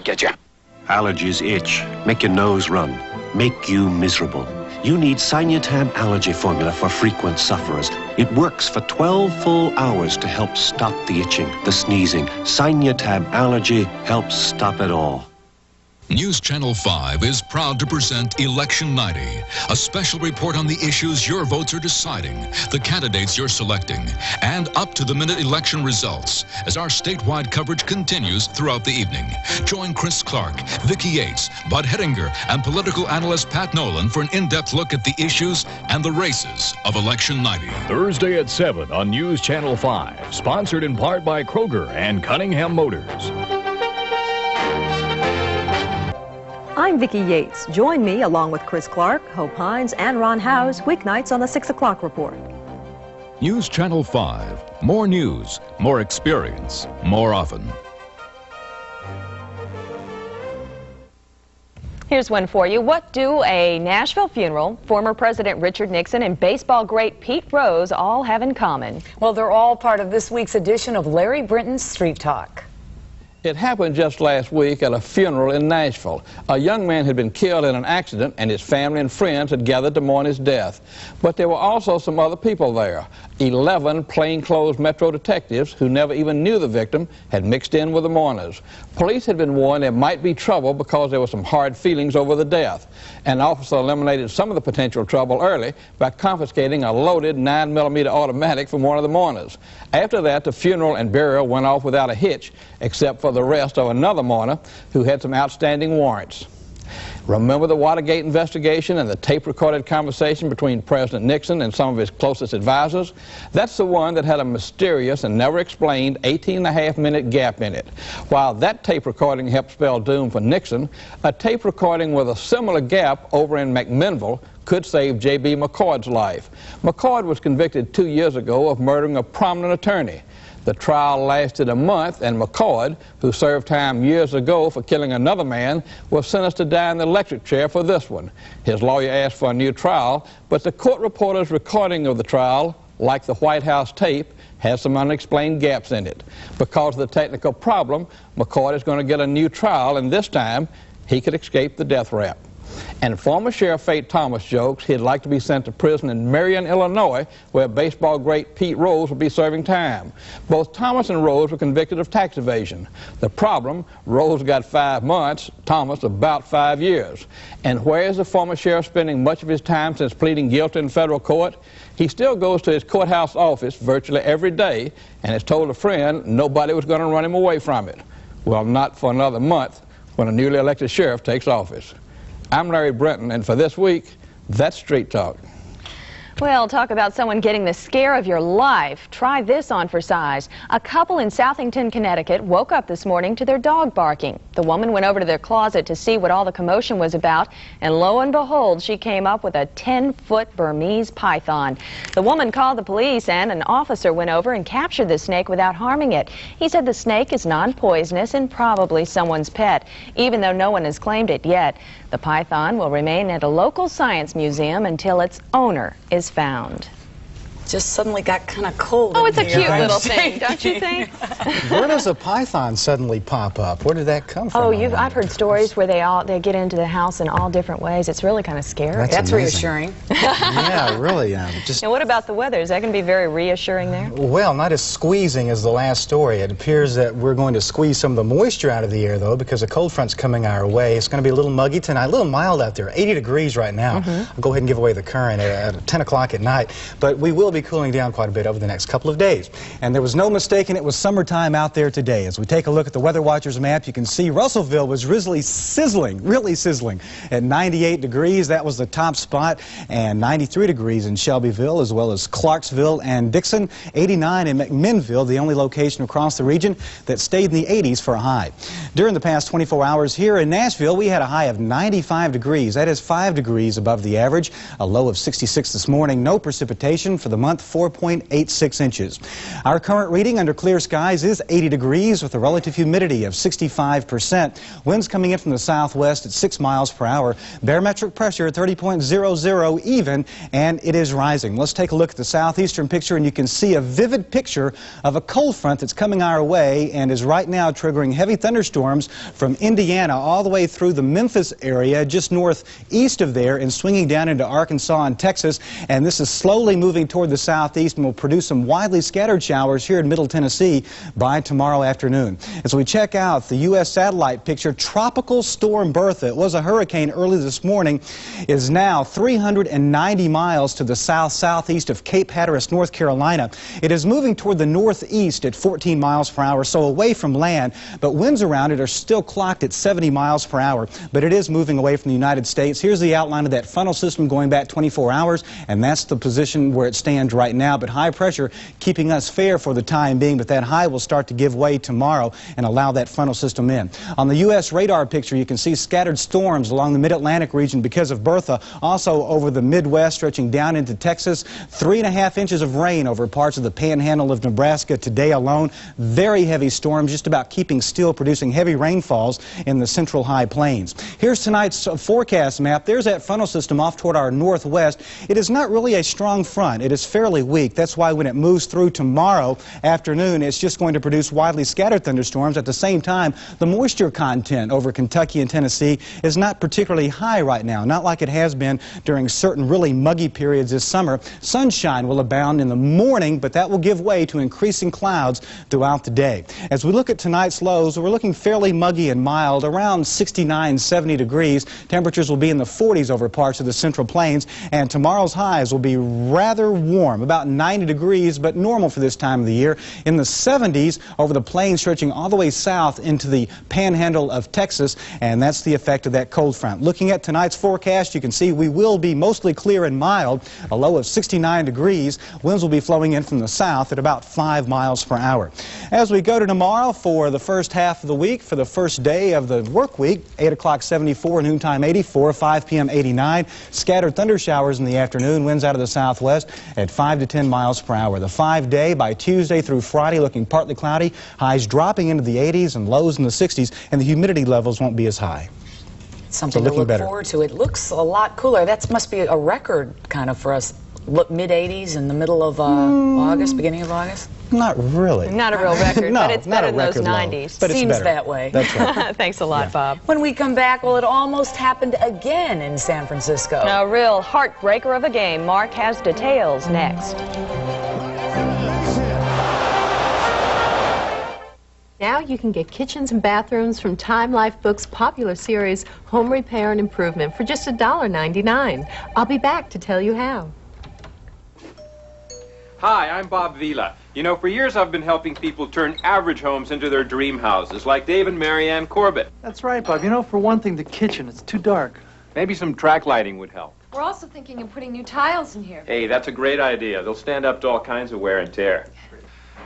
get you. Allergies itch, make your nose run, make you miserable. You need Signatab Allergy Formula for frequent sufferers. It works for 12 full hours to help stop the itching, the sneezing. Signatab Allergy helps stop it all. News Channel 5 is proud to present Election 90, a special report on the issues your votes are deciding, the candidates you're selecting, and up-to-the-minute election results as our statewide coverage continues throughout the evening. Join Chris Clark, Vicki Yates, Bud Hettinger, and political analyst Pat Nolan for an in-depth look at the issues and the races of Election 90. Thursday at 7 on News Channel 5, sponsored in part by Kroger and Cunningham Motors. I'm Vicki Yates. Join me along with Chris Clark, Hope Hines, and Ron Howes weeknights on the 6 o'clock report. News Channel 5. More news, more experience, more often. Here's one for you. What do a Nashville funeral, former President Richard Nixon, and baseball great Pete Rose all have in common? Well, they're all part of this week's edition of Larry Brinton's Street Talk. It happened just last week at a funeral in Nashville. A young man had been killed in an accident, and his family and friends had gathered to mourn his death. But there were also some other people there. 11 plainclothes Metro detectives who never even knew the victim had mixed in with the mourners. Police had been warned there might be trouble because there were some hard feelings over the death. An officer eliminated some of the potential trouble early by confiscating a loaded 9mm automatic from one of the mourners. After that, the funeral and burial went off without a hitch, except for the arrest of another mourner who had some outstanding warrants. Remember the Watergate investigation and the tape-recorded conversation between President Nixon and some of his closest advisors? That's the one that had a mysterious and never explained 18.5-minute gap in it. While that tape recording helped spell doom for Nixon, a tape recording with a similar gap over in McMinnville could save J.B. McCord's life. McCord was convicted 2 years ago of murdering a prominent attorney. The trial lasted a month, and McCord, who served time years ago for killing another man, was sentenced to die in the electric chair for this one. His lawyer asked for a new trial, but the court reporter's recording of the trial, like the White House tape, has some unexplained gaps in it. Because of the technical problem, McCord is going to get a new trial, and this time he could escape the death rap. And former Sheriff Fate Thomas jokes he'd like to be sent to prison in Marion, Illinois, where baseball great Pete Rose will be serving time. Both Thomas and Rose were convicted of tax evasion. The problem, Rose got 5 months, Thomas about 5 years. And where is the former sheriff spending much of his time since pleading guilty in federal court? He still goes to his courthouse office virtually every day and has told a friend nobody was going to run him away from it. Well, not for another month when a newly elected sheriff takes office. I'm Larry Brinton, and for this week, that's Street Talk. Well, talk about someone getting the scare of your life. Try this on for size. A couple in Southington, Connecticut woke up this morning to their dog barking. The woman went over to their closet to see what all the commotion was about, and lo and behold, she came up with a 10-foot Burmese python. The woman called the police, and an officer went over and captured the snake without harming it. He said the snake is non-poisonous and probably someone's pet, even though no one has claimed it yet. The python will remain at a local science museum until its owner is found. Just suddenly got kind of cold. Oh, it's a cute little thing, don't you think? Where does a python suddenly pop up? Where did that come from? Oh, I've heard stories where they get into the house in all different ways. It's really kind of scary. That's reassuring. Yeah, really. And what about the weather? Is that going to be very reassuring there? Well, not as squeezing as the last story. It appears that we're going to squeeze some of the moisture out of the air, though, because a cold front's coming our way. It's going to be a little muggy tonight, a little mild out there. 80 degrees right now. I'll go ahead and give away the current at 10 o'clock at night. But we will be cooling down quite a bit over the next couple of days. And there was no mistaking it was summertime out there today. As we take a look at the Weather Watchers map, you can see Russellville was really sizzling at 98 degrees. That was the top spot, and 93 degrees in Shelbyville, as well as Clarksville and Dixon. 89 in McMinnville, the only location across the region that stayed in the 80s for a high. During the past 24 hours here in Nashville, we had a high of 95 degrees. That is 5 degrees above the average. A low of 66 this morning. No precipitation for the month, 4.86 inches. Our current reading under clear skies is 80 degrees with a relative humidity of 65%. Winds coming in from the southwest at 6 miles per hour. Barometric pressure at 30.00 even, and it is rising. Let's take a look at the southeastern picture, and you can see a vivid picture of a cold front that's coming our way and is right now triggering heavy thunderstorms from Indiana all the way through the Memphis area, just northeast of there, and swinging down into Arkansas and Texas. And this is slowly moving toward the southeast and will produce some widely scattered showers here in Middle Tennessee by tomorrow afternoon. As we check out the U.S. satellite picture, Tropical Storm Bertha, it was a hurricane early this morning, is now 390 miles to the southeast of Cape Hatteras, North Carolina. It is moving toward the northeast at 14 miles per hour, so away from land, but winds around it are still clocked at 70 miles per hour. But it is moving away from the United States. Here's the outline of that funnel system going back 24 hours, and that's the position where it stands right now. But high pressure keeping us fair for the time being, but that high will start to give way tomorrow and allow that funnel system in. On the U.S. radar picture, you can see scattered storms along the mid-Atlantic region because of Bertha. Also over the Midwest, stretching down into Texas. 3.5 inches of rain over parts of the panhandle of Nebraska today alone. Very heavy storms, just about keeping still, producing heavy rainfalls in the central high plains. Here's tonight's forecast map. There's that funnel system off toward our northwest. It is not really a strong front. It is fairly weak. That's why when it moves through tomorrow afternoon, it's just going to produce widely scattered thunderstorms. At the same time, the moisture content over Kentucky and Tennessee is not particularly high right now, not like it has been during certain really muggy periods this summer. Sunshine will abound in the morning, but that will give way to increasing clouds throughout the day. As we look at tonight's lows, we're looking fairly muggy and mild, around 69, 70 degrees. Temperatures will be in the 40s over parts of the central plains, and tomorrow's highs will be rather warm, about 90 degrees, but normal for this time of the year. In the 70s over the plains, stretching all the way south into the panhandle of Texas, and that's the effect of that cold front. Looking at tonight's forecast, you can see we will be mostly clear and mild, a low of 69 degrees. Winds will be flowing in from the south at about 5 miles per hour. As we go to tomorrow for the first half of the week, for the first day of the work week, 8 o'clock 74, noontime 84, 5 p.m. 89. Scattered thunder showers in the afternoon, winds out of the southwest at 5 to 10 miles per hour. The 5-day by Tuesday through Friday looking partly cloudy, highs dropping into the 80s and lows in the 60s, and the humidity levels won't be as high. Something to look forward to. It looks a lot cooler. That must be a record kind of for us. Look, mid-80s in the middle of August, beginning of August? Not really. Not a real record, no, but it's better than those 90s. But Seems that way. That's right. Thanks a lot, Bob. When we come back, well, it almost happened again in San Francisco. A real heartbreaker of a game. Mark has details next. Now you can get kitchens and bathrooms from Time Life Books' popular series, Home Repair and Improvement, for just $1.99. I'll be back to tell you how. Hi, I'm Bob Vila. You know, for years I've been helping people turn average homes into their dream houses, like Dave and Marianne Corbett. That's right, Bob. You know, for one thing, the kitchen, it's too dark. Maybe some track lighting would help. We're also thinking of putting new tiles in here. Hey, that's a great idea. They'll stand up to all kinds of wear and tear.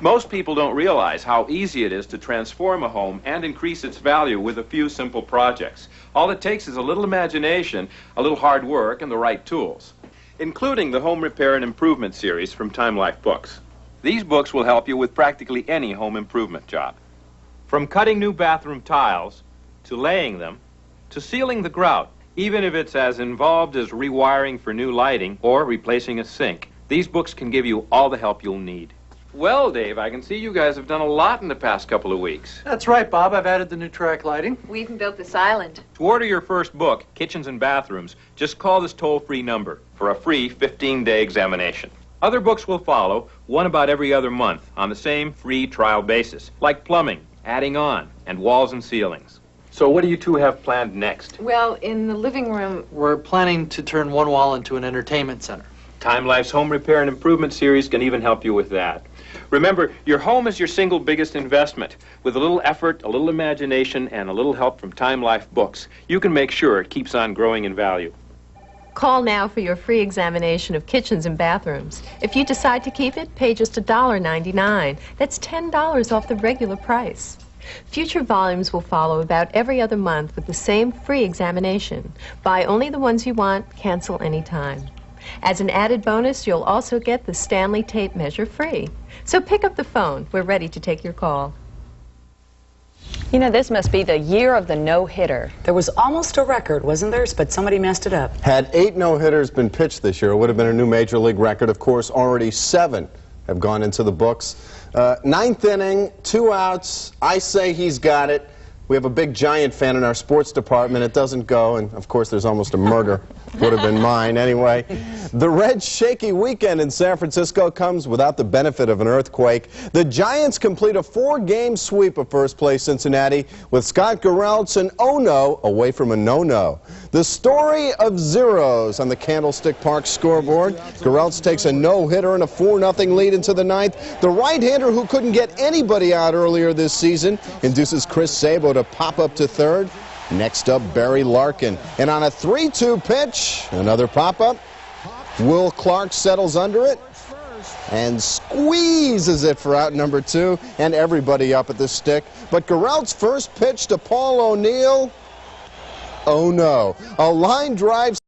Most people don't realize how easy it is to transform a home and increase its value with a few simple projects. All it takes is a little imagination, a little hard work, and the right tools, including the Home Repair and Improvement series from Time Life Books. These books will help you with practically any home improvement job. From cutting new bathroom tiles, to laying them, to sealing the grout, even if it's as involved as rewiring for new lighting or replacing a sink, these books can give you all the help you'll need. Well, Dave, I can see you guys have done a lot in the past couple of weeks. That's right, Bob. I've added the new track lighting. We even built this island. To order your first book, Kitchens and Bathrooms, just call this toll-free number for a free 15-day examination. Other books will follow, one about every other month, on the same free trial basis, like plumbing, adding on, and walls and ceilings. So what do you two have planned next? Well, in the living room... We're planning to turn one wall into an entertainment center. Time Life's Home Repair and Improvement series can even help you with that. Remember, your home is your single biggest investment. With a little effort, a little imagination, and a little help from Time Life Books, you can make sure it keeps on growing in value. Call now for your free examination of kitchens and bathrooms. If you decide to keep it, pay just $1.99. That's $10 off the regular price. Future volumes will follow about every other month with the same free examination. Buy only the ones you want, cancel anytime. As an added bonus, you'll also get the Stanley tape measure free. So pick up the phone. We're ready to take your call. You know, this must be the year of the no-hitter. There was almost a record, wasn't there? But somebody messed it up. Had 8 no-hitters been pitched this year, it would have been a new Major League record. Of course, already 7 have gone into the books. 9th inning, 2 outs. I say he's got it. We have a big Giant fan in our sports department. It doesn't go, and of course there's almost a murder. Would have been mine anyway. The Reds' shaky weekend in San Francisco comes without the benefit of an earthquake. The Giants complete a 4-game sweep of first-place Cincinnati with Scott Geralt's an oh-no away from a no-no. The story of zeros on the Candlestick Park scoreboard. Geralt's takes a no-hitter and a 4-0 lead into the 9th. The right-hander who couldn't get anybody out earlier this season induces Chris Sabo to pop up to 3rd. Next up, Barry Larkin. And on a 3-2 pitch, another pop-up. Will Clark settles under it and squeezes it for out number 2, and everybody up at the stick. But Geralt's first pitch to Paul O'Neill, oh no. A line drive